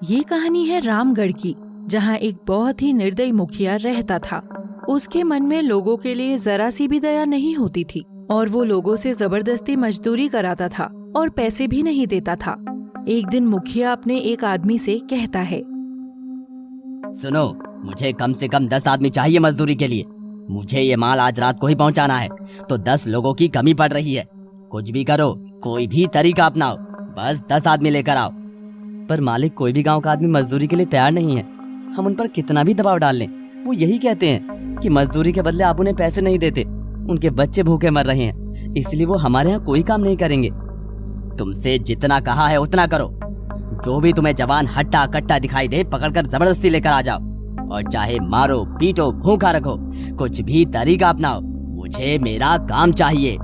ये कहानी है रामगढ़ की, जहाँ एक बहुत ही निर्दयी मुखिया रहता था। उसके मन में लोगों के लिए जरा सी भी दया नहीं होती थी और वो लोगों से जबरदस्ती मजदूरी कराता था और पैसे भी नहीं देता था। एक दिन मुखिया अपने एक आदमी से कहता है, सुनो, मुझे कम से कम 10 आदमी चाहिए मजदूरी के लिए। मुझे ये माल आज रात को ही पहुंचाना है, तो 10 लोगों की कमी पड़ रही है। कुछ भी करो, कोई भी तरीका अपनाओ, बस 10 आदमी लेकर आओ। पर मालिक, कोई भी गांव का आदमी मजदूरी के लिए तैयार नहीं है। हम उन पर कितना भी दबाव डाल लें, वो यही कहते हैं कि मजदूरी के बदले आप उन्हें पैसे नहीं देते। उनके बच्चे भूखे मर रहे हैं, इसलिए वो हमारे यहाँ कोई काम नहीं करेंगे। तुमसे जितना कहा है उतना करो। जो भी तुम्हें जवान हट्टा कट्टा दिखाई दे, पकड़कर जबरदस्ती लेकर आ जाओ, और चाहे मारो पीटो भूखा रखो, कुछ भी तरीका अपनाओ, मुझे मेरा काम चाहिए।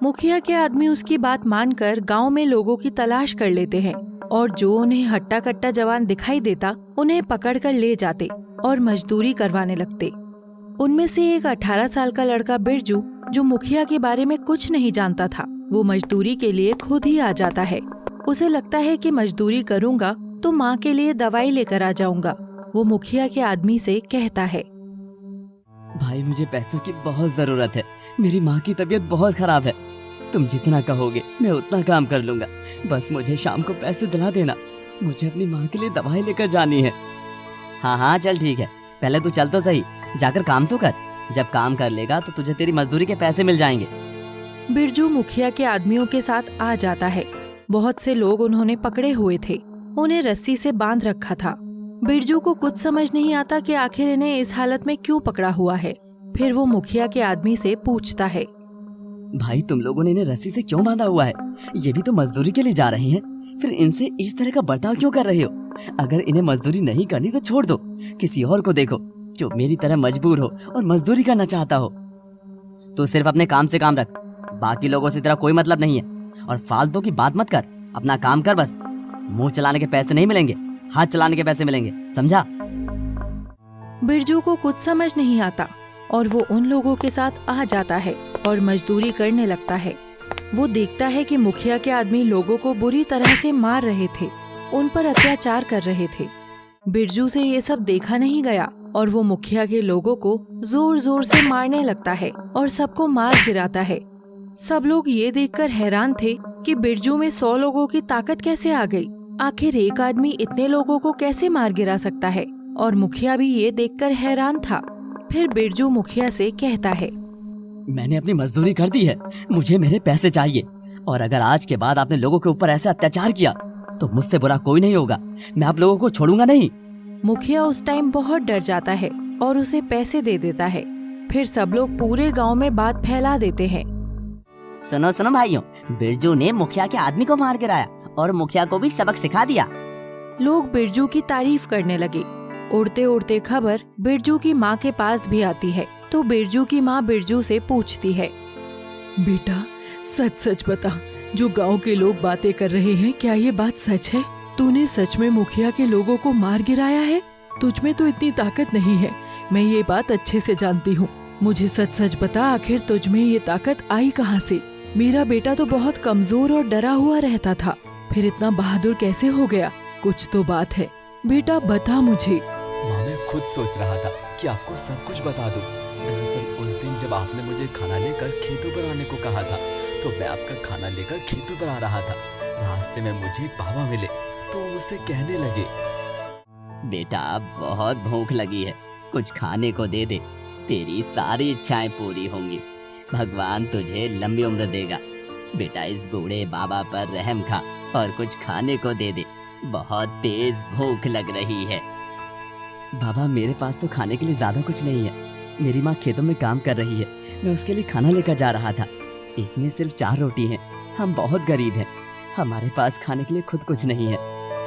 मुखिया के आदमी उसकी बात मानकर गांव में लोगों की तलाश कर लेते हैं और जो उन्हें हट्टा कट्टा जवान दिखाई देता उन्हें पकड़कर ले जाते और मजदूरी करवाने लगते। उनमें से एक 18 साल का लड़का बिरजू, जो मुखिया के बारे में कुछ नहीं जानता था, वो मजदूरी के लिए खुद ही आ जाता है। उसे लगता है कि मजदूरी करूंगा तो माँ के लिए दवाई लेकर आ जाऊंगा। वो मुखिया के आदमी से कहता है, भाई, मुझे पैसों की बहुत जरूरत है। मेरी माँ की तबीयत बहुत खराब है। तुम जितना कहोगे मैं उतना काम कर लूंगा। बस मुझे शाम को पैसे दिला देना। मुझे अपनी माँ के लिए दवाई लेकर जानी है। हाँ हाँ, चल ठीक है, पहले तू चल तो सही, जाकर काम तो कर। जब काम कर लेगा तो तुझे तेरी मजदूरी के पैसे मिल जाएंगे। बिरजू मुखिया के आदमियों के साथ आ जाता है। बहुत से लोग उन्होंने पकड़े हुए थे, उन्हें रस्सी से बांध रखा था। बिरजू को कुछ समझ नहीं आता कि आखिर इन्हें इस हालत में क्यों पकड़ा हुआ है। फिर वो मुखिया के आदमी से पूछता है, भाई, तुम लोगों ने इन्हें रस्सी से क्यों बांधा हुआ है? ये भी तो मजदूरी के लिए जा रहे हैं, फिर इनसे इस तरह का बर्ताव क्यों कर रहे हो? अगर इन्हें मजदूरी नहीं करनी तो छोड़ दो, किसी और को देखो जो मेरी तरह मजबूर हो और मजदूरी करना चाहता हो। तो सिर्फ अपने काम से काम रख, बाकी लोगों से तेरा कोई मतलब नहीं है। और फालतू की बात मत कर, अपना काम कर बस। मुंह चलाने के पैसे नहीं मिलेंगे, हाथ चलाने के पैसे मिलेंगे, समझा? बिरजू को कुछ समझ नहीं आता और वो उन लोगों के साथ आ जाता है और मजदूरी करने लगता है। वो देखता है कि मुखिया के आदमी लोगों को बुरी तरह से मार रहे थे, उन पर अत्याचार कर रहे थे। बिरजू से ये सब देखा नहीं गया और वो मुखिया के लोगों को जोर जोर से मारने लगता है और सबको मार गिराता है। सब लोग ये देखकर हैरान थे कि बिरजू में 100 लोगों की ताकत कैसे आ गई। आखिर एक आदमी इतने लोगों को कैसे मार गिरा सकता है, और मुखिया भी ये देखकर हैरान था। फिर बिरजू मुखिया से कहता है, मैंने अपनी मजदूरी कर दी है, मुझे मेरे पैसे चाहिए। और अगर आज के बाद आपने लोगों के ऊपर ऐसे अत्याचार किया तो मुझसे बुरा कोई नहीं होगा। मैं आप लोगों को छोड़ूंगा नहीं। मुखिया उस टाइम बहुत डर जाता है और उसे पैसे दे देता है। फिर सब लोग पूरे गांव में बात फैला देते हैं। सुनो सुनो भाइयों, बिरजू ने मुखिया के आदमी को मार गिराया और मुखिया को भी सबक सिखा दिया। लोग बिरजू की तारीफ करने लगे। उड़ते उड़ते खबर बिरजू की माँ के पास भी आती है, तो बिरजू की माँ बिरजू से पूछती है, बेटा सच सच बता, जो गांव के लोग बातें कर रहे हैं, क्या ये बात सच है? तूने सच में मुखिया के लोगों को मार गिराया है? तुझ में तो इतनी ताकत नहीं है, मैं ये बात अच्छे से जानती हूँ। मुझे सच सच बता, आखिर तुझ में ये ताकत आई कहाँ से? मेरा बेटा तो बहुत कमजोर और डरा हुआ रहता था, फिर इतना बहादुर कैसे हो गया? कुछ तो बात है, बेटा बता मुझे। माँ, मैं खुद सोच रहा था कि आपको सब कुछ बता दूं। दरअसल उस दिन जब आपने मुझे खाना लेकर खेतों पर आने को कहा था, तो मैं आपका खाना लेकर खेतों पर आ रहा था। रास्ते में मुझे बाबा मिले तो मुझसे कहने लगे, बेटा बहुत भूख लगी है, कुछ खाने को दे दे, तेरी सारी इच्छाएं पूरी होंगी। भगवान तुझे लंबी उम्र देगा। बेटा, इस बूढ़े बाबा पर रहम खा और कुछ खाने को दे दे, बहुत तेज भूख लग रही है। बाबा, मेरे पास तो खाने के लिए ज्यादा कुछ नहीं है। मेरी माँ खेतों में काम कर रही है, मैं उसके लिए खाना लेकर जा रहा था। इसमें सिर्फ 4 रोटी हैं। हम बहुत गरीब हैं, हमारे पास खाने के लिए खुद कुछ नहीं है।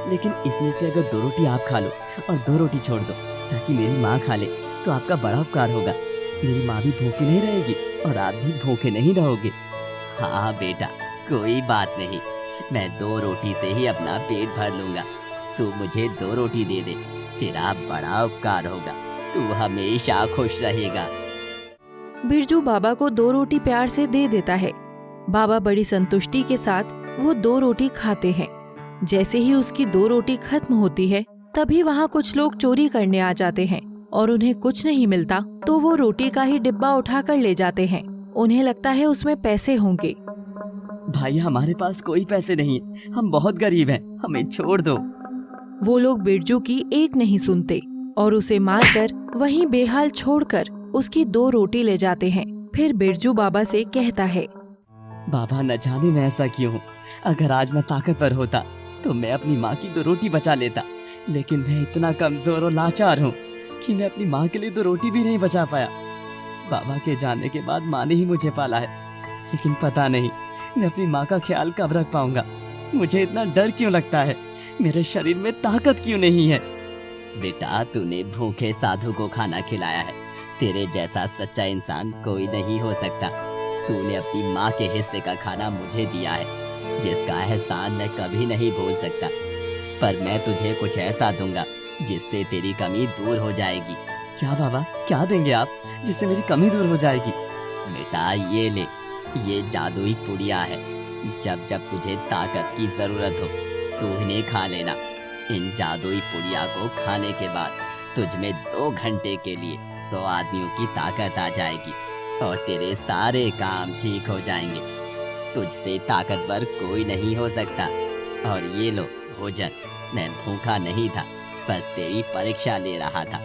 लेकिन इसमें से अगर 2 रोटी आप खा लो और 2 रोटी छोड़ दो ताकि मेरी माँ खा ले, तो आपका बड़ा उपकार होगा। मेरी माँ भी भूखी नहीं रहेगी और आप भी भूखे नहीं रहोगे। हाँ बेटा, कोई बात नहीं, मैं 2 रोटी से ही अपना पेट भर लूंगा। तू मुझे 2 रोटी दे दे, तेरा बड़ा उपकार होगा, तू हमेशा खुश रहेगा। बिरजू बाबा को 2 रोटी प्यार से दे देता है। बाबा बड़ी संतुष्टि के साथ वो 2 रोटी खाते हैं। जैसे ही उसकी 2 रोटी खत्म होती है, तभी वहाँ कुछ लोग चोरी करने आ जाते हैं और उन्हें कुछ नहीं मिलता तो वो रोटी का ही डिब्बा उठाकर ले जाते हैं। उन्हें लगता है उसमें पैसे होंगे। भाई हमारे पास कोई पैसे नहीं, हम बहुत गरीब हैं, हमें छोड़ दो। वो लोग बिरजू की एक नहीं सुनते और उसे मारकर वहीं बेहाल छोड़कर उसकी 2 रोटी ले जाते हैं। फिर बिरजू बाबा से कहता है, बाबा न जाने मैं ऐसा क्यों हूँ। अगर आज मैं ताकतवर होता तो मैं अपनी माँ की 2 रोटी बचा लेता, लेकिन मैं इतना कमजोर और लाचार हूँ कि मैं अपनी माँ के लिए 2 रोटी भी नहीं बचा पाया। बाबा के जाने के बाद माँ ने ही मुझे पाला है, लेकिन पता नहीं मैं अपनी माँ का ख्याल कब रख पाऊंगा। मुझे इतना डर क्यों लगता है, मेरे शरीर में ताकत क्यों नहीं है। बेटा तूने भूखे साधु को खाना खिलाया है, तेरे जैसा सच्चा इंसान कोई नहीं हो सकता। तूने अपनी माँ के हिस्से का खाना मुझे दिया है, जिसका एहसान मैं कभी नहीं भूल सकता। पर मैं तुझे कुछ ऐसा दूंगा जिससे तेरी कमी दूर हो जाएगी। क्या बाबा, क्या देंगे आप जिससे मेरी कमी दूर हो जाएगी? बेटा ये ले, ये जादुई पुड़िया है। जब जब तुझे ताकत की जरूरत हो तो इन्हें खा लेना। इन जादुई पुड़िया को खाने के बाद तुझ में 2 घंटे के लिए 100 आदमियों की ताकत आ जाएगी और तेरे सारे काम ठीक हो जाएंगे। तुझसे ताकतवर कोई नहीं हो सकता। और ये लो भोजन, मैं भूखा नहीं था, बस तेरी परीक्षा ले रहा था।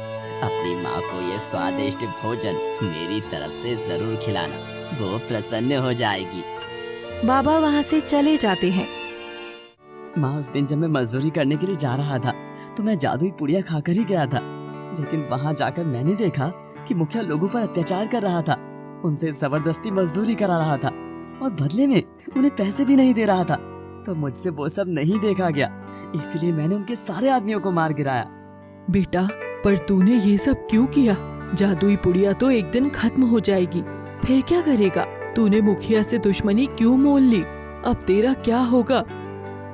अपनी माँ को ये स्वादिष्ट भोजन मेरी तरफ से जरूर खिलाना, वो प्रसन्न हो जाएगी। बाबा वहाँ से चले जाते हैं। माँ, उस दिन जब मैं मजदूरी करने के लिए जा रहा था तो मैं जादुई पुड़िया खाकर ही गया था, लेकिन वहाँ जाकर मैंने देखा कि मुखिया लोगों पर अत्याचार कर रहा था, उनसे जबरदस्ती मजदूरी करा रहा था और बदले में उन्हें पैसे भी नहीं दे रहा था। तो मुझसे वो सब नहीं देखा गया, इसलिए मैंने उनके सारे आदमियों को मार गिराया। बेटा, पर तूने ये सब क्यों किया? जादुई पुड़िया तो एक दिन खत्म हो जाएगी, फिर क्या करेगा? तूने मुखिया से दुश्मनी क्यों मोल ली? अब तेरा क्या होगा?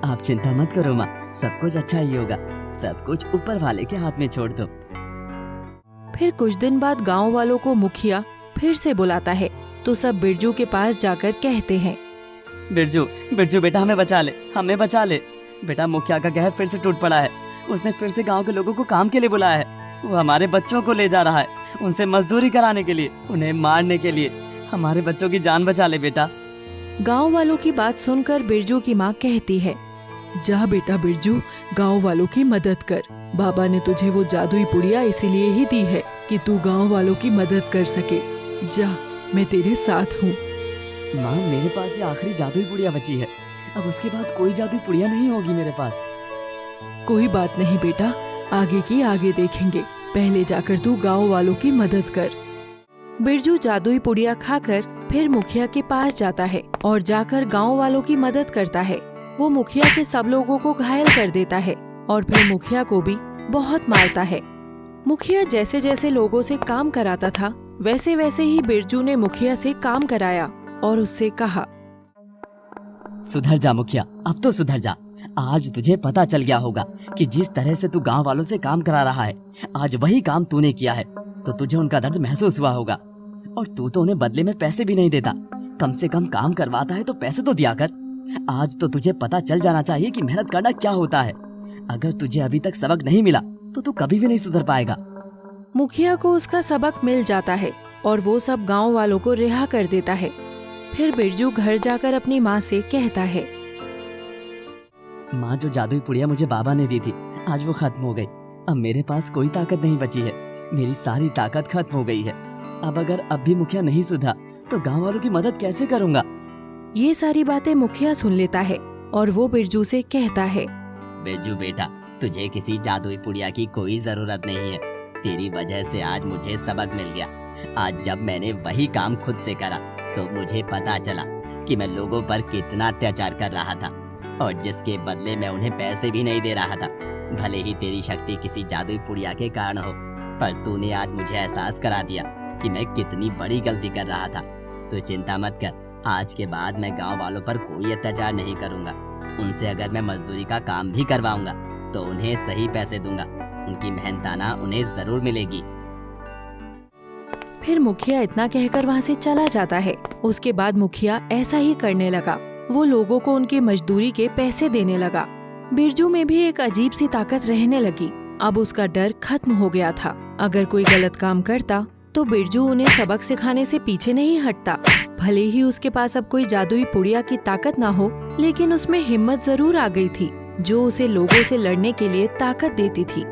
आप चिंता मत करो माँ, सब कुछ अच्छा ही होगा। सब कुछ ऊपर वाले के हाथ में छोड़ दो। फिर कुछ दिन बाद गांव वालों को मुखिया फिर से बुलाता है तो सब बिरजू के पास जाकर कहते हैं, बिरजू, बिरजू बेटा हमें बचा ले, हमें बचा ले। बेटा मुखिया का कहर फिर से टूट पड़ा है, उसने फिर से गांव के लोगों को काम के लिए बुलाया है। वो हमारे बच्चों को ले जा रहा है, उनसे मजदूरी कराने के लिए, उन्हें मारने के लिए। हमारे बच्चों की जान बचा ले बेटा। गांव वालों की बात सुनकर बिरजू की माँ कहती है, जा बेटा बिरजू, गांव वालों की मदद कर। बाबा ने तुझे वो जादुई पुड़िया इसीलिए ही दी है कि तू गांव वालों की मदद कर सके। जा, मैं तेरे साथ हूँ। माँ, मेरे पास ये आखिरी जादुई पुड़िया बची है, अब उसके बाद कोई जादुई पुड़िया नहीं होगी मेरे पास। कोई बात नहीं बेटा, आगे की आगे देखेंगे, पहले जाकर तू गांव वालों की मदद कर। बिरजू जादुई पुड़िया खाकर फिर मुखिया के पास जाता है और जाकर गांव वालों की मदद करता है। वो मुखिया के सब लोगों को घायल कर देता है और फिर मुखिया को भी बहुत मारता है। मुखिया जैसे जैसे लोगों से काम कराता था, वैसे वैसे ही बिरजू ने मुखिया से काम कराया और उससे कहा, सुधर जा मुखिया, अब तो सुधर जा। आज तुझे पता चल गया होगा कि जिस तरह से तू गांव वालों से काम करा रहा है, आज वही काम तूने किया है, तो तुझे उनका दर्द महसूस हुआ होगा। और तू तो उन्हें बदले में पैसे भी नहीं देता, कम से कम काम करवाता है तो पैसे तो दिया कर। आज तो तुझे पता चल जाना चाहिए कि मेहनत करना क्या होता है। अगर तुझे अभी तक सबक नहीं मिला तो तू कभी भी नहीं सुधर पाएगा। मुखिया को उसका सबक मिल जाता है और वो सब गांव वालों को रिहा कर देता है। फिर बिरजू घर जाकर अपनी माँ से कहता है, माँ, जो जादुई पुड़िया मुझे बाबा ने दी थी आज वो खत्म हो गई। अब मेरे पास कोई ताकत नहीं बची है, मेरी सारी ताकत खत्म हो गई है। अब अगर अब भी मुखिया नहीं सुधरा तो गांव वालों की मदद कैसे करूँगा? ये सारी बातें मुखिया सुन लेता है और वो बिरजू से कहता है, बिरजू बेटा, तुझे किसी जादुई पुड़िया की कोई जरूरत नहीं है। तेरी वजह से आज मुझे सबक मिल गया। आज जब मैंने वही काम खुद से करा तो मुझे पता चला कि मैं लोगों पर कितना अत्याचार कर रहा था और जिसके बदले मैं उन्हें पैसे भी नहीं दे रहा था। भले ही तेरी शक्ति किसी जादुई पुड़िया के कारण हो, पर तूने आज मुझे एहसास करा दिया कि मैं कितनी बड़ी गलती कर रहा था। तो चिंता मत कर, आज के बाद मैं गांव वालों पर कोई अत्याचार नहीं करूंगा। उनसे अगर मैं मजदूरी का काम भी करवाऊंगा तो उन्हें सही पैसे दूंगा। उनकी मेहनताना उन्हें जरूर मिलेगी। फिर मुखिया इतना कहकर वहाँ से चला जाता है। उसके बाद मुखिया ऐसा ही करने लगा। वो लोगों को उनकी मजदूरी के पैसे देने लगा। बिरजू में भी एक अजीब सी ताकत रहने लगी। अब उसका डर खत्म हो गया था। अगर कोई गलत काम करता तो बिरजू उन्हें सबक सिखाने से पीछे नहीं हटता। भले ही उसके पास अब कोई जादुई पुड़िया की ताकत ना हो, लेकिन उसमें हिम्मत जरूर आ गई थी जो उसे लोगों से लड़ने के लिए ताकत देती थी।